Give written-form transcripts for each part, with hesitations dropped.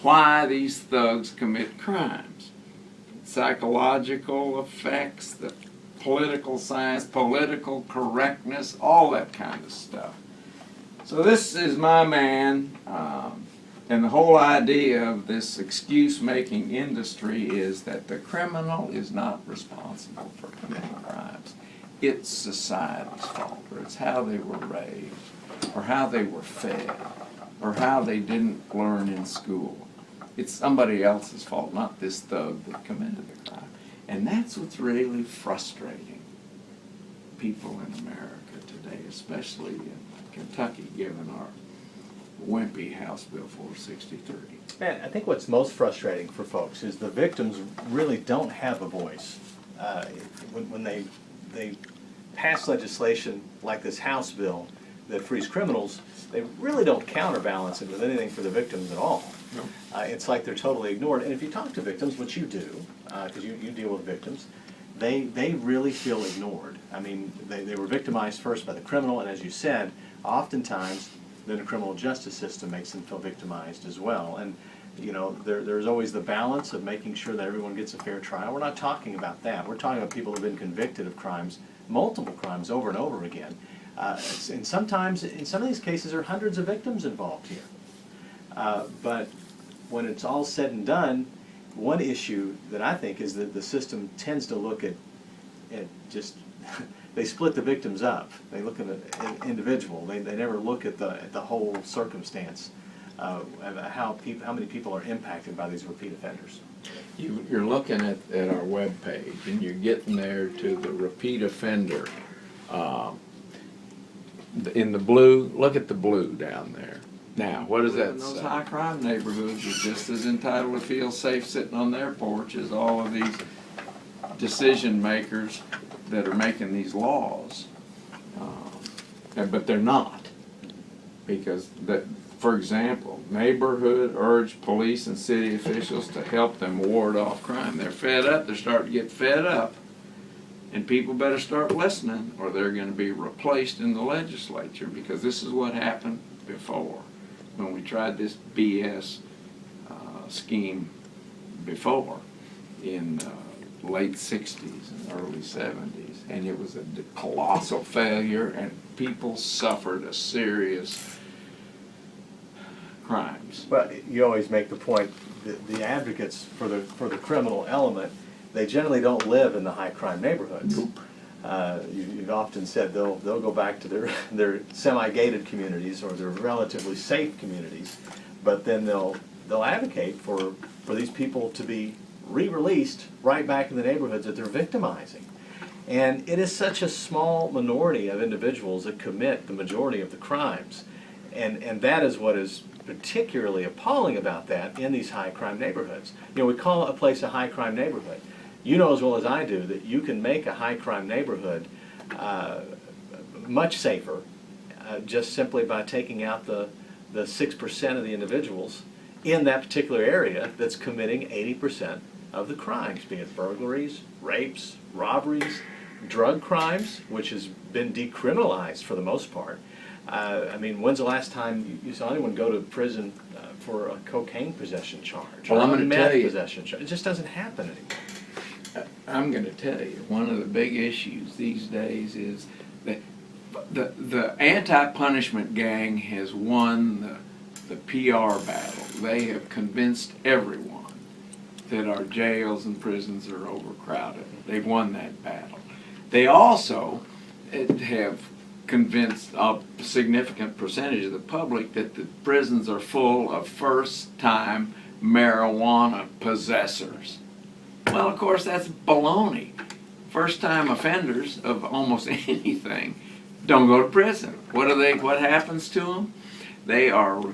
why these thugs commit crimes. Psychological effects, the political science, political correctness, all that kind of stuff. So this is my man, and the whole idea of this excuse-making industry is that the criminal is not responsible for committing crimes. It's society's fault, or it's how they were raised, or how they were fed, or how they didn't learn in school. It's somebody else's fault, not this thug that committed the crime. And that's what's really frustrating people in America today, especially in Kentucky, given our wimpy House Bill 463. Man, I think what's most frustrating for folks is the victims really don't have a voice. When they pass legislation like this House bill that frees criminals, they really don't counterbalance it with anything for the victims at all. No. It's like they're totally ignored. And if you talk to victims, which you do, because you deal with victims, they really feel ignored. I mean, they were victimized first by the criminal, and as you said, oftentimes then the criminal justice system makes them feel victimized as well. And you know, there's always the balance of making sure that everyone gets a fair trial. We're not talking about that. We're talking about people who have been convicted of crimes, multiple crimes over and over again. And sometimes, in some of these cases, there are hundreds of victims involved here. But when it's all said and done, one issue that I think is that the system tends to look at just, they split the victims up. They look at an individual. They never look at the whole circumstance of how many people are impacted by these repeat offenders. You're looking at our webpage, and you're getting there to the repeat offender. In the blue, look at the blue down there. Now, what does that say? Those high crime neighborhoods are just as entitled to feel safe sitting on their porch as all of these decision makers that are making these laws. But they're not. Because, for example, neighborhood urged police and city officials to help them ward off crime. They're fed up. They're starting to get fed up. And people better start listening, or they're going to be replaced in the legislature, because this is what happened before when we tried this BS scheme before in late 60s and early 70s, and it was a colossal failure, and people suffered a serious crimes. Well, you always make the point that the advocates for the criminal element, they generally don't live in the high crime neighborhoods. Nope. You've often said they'll go back to their semi-gated communities or their relatively safe communities, but then they'll advocate for these people to be re-released right back in the neighborhoods that they're victimizing. And it is such a small minority of individuals that commit the majority of the crimes, and that is what is particularly appalling about that in these high crime neighborhoods. You know, we call a place a high crime neighborhood. You know as well as I do that you can make a high crime neighborhood much safer just simply by taking out the 6% of the individuals in that particular area that's committing 80% of the crimes, be it burglaries, rapes, robberies, drug crimes, which has been decriminalized for the most part. I mean, when's the last time you saw anyone go to prison for a cocaine possession charge or a meth possession charge? It just doesn't happen anymore. I'm going to tell you, one of the big issues these days is that the anti-punishment gang has won the PR battle. They have convinced everyone that our jails and prisons are overcrowded. They've won that battle. They also have convinced a significant percentage of the public that the prisons are full of first-time marijuana possessors. Well, of course, that's baloney. First-time offenders of almost anything don't go to prison. What happens to them? They are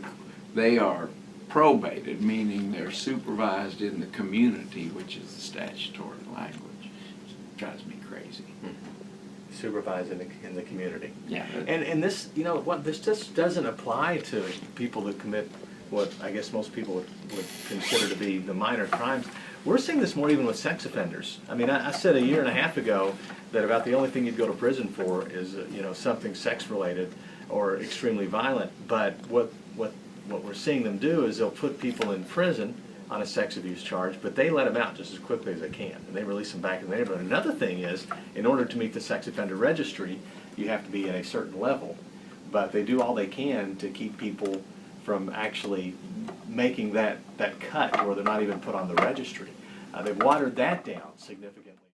probated, meaning they're supervised in the community, which is the statutory language. It drives me crazy. Supervised in the community. Yeah. And this, you know, what this just doesn't apply to people that commit what I guess most people would consider to be the minor crimes. We're seeing this more even with sex offenders. I mean, I said a year and a half ago that about the only thing you'd go to prison for is, you know, something sex-related or extremely violent. But what what we're seeing them do is they'll put people in prison on a sex abuse charge, but they let them out just as quickly as they can, and they release them back in the neighborhood. Another thing is, in order to meet the sex offender registry, you have to be at a certain level, but they do all they can to keep people from actually making that cut where they're not even put on the registry. They've watered that down significantly.